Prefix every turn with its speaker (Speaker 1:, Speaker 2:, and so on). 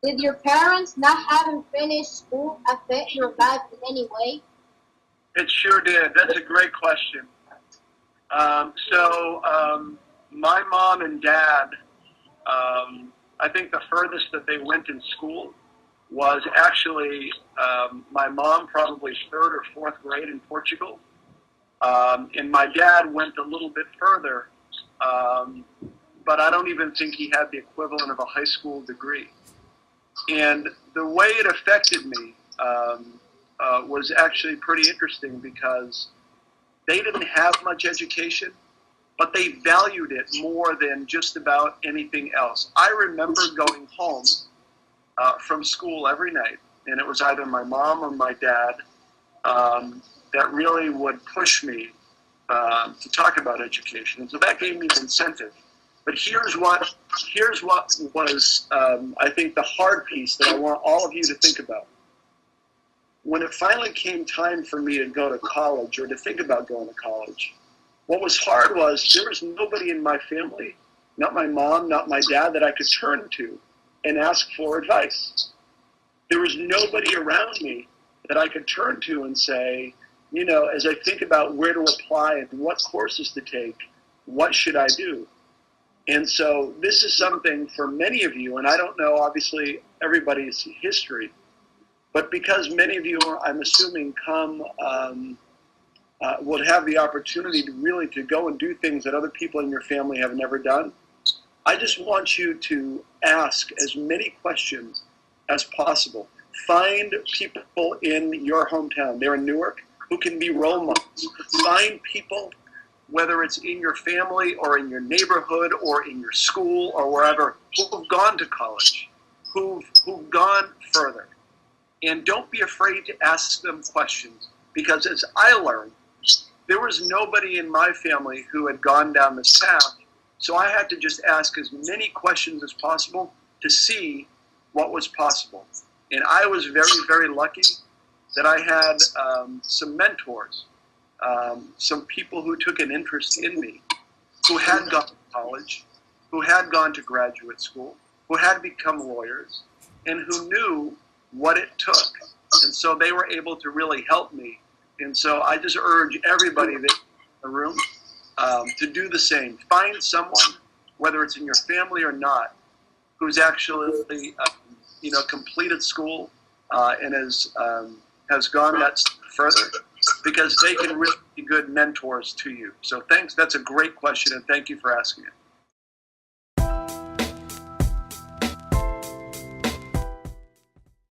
Speaker 1: Did your parents not having finished school affect your life in any way?
Speaker 2: It sure did. That's a great question. My mom and dad, I think the furthest that they went in school was actually my mom probably third or fourth grade in Portugal. And my dad went a little bit further, but I don't even think he had the equivalent of a high school degree. And the way it affected me was actually pretty interesting because they didn't have much education, but they valued it more than just about anything else. I remember going home from school every night, and it was either my mom or my dad that really would push me to talk about education. And so that gave me an incentive. But here's what was, I think, the hard piece that I want all of you to think about. When it finally came time for me to go to college or to think about going to college, what was hard was there was nobody in my family, not my mom, not my dad, that I could turn to and ask for advice. There was nobody around me that I could turn to and say, you know, as I think about where to apply and what courses to take, what should I do? And so this is something for many of you, and I don't know, obviously, everybody's history, but because many of you, I'm assuming, will have the opportunity to really to go and do things that other people in your family have never done, I just want you to ask as many questions as possible. Find people in your hometown, they're in Newark, who can be role models. Find people, whether it's in your family or in your neighborhood or in your school or wherever, who've gone to college, who've gone further. And don't be afraid to ask them questions, because as I learned, there was nobody in my family who had gone down this path, so I had to just ask as many questions as possible to see what was possible. And I was very, very lucky that I had some mentors, some people who took an interest in me, who had gone to college, who had gone to graduate school, who had become lawyers, and who knew what it took. And so they were able to really help me. And so I just urge everybody that's in the room to do the same. Find someone, whether it's in your family or not, who's actually completed school and has gone that step further, because they can really be good mentors to you. So thanks. That's a great question, and thank you for asking it.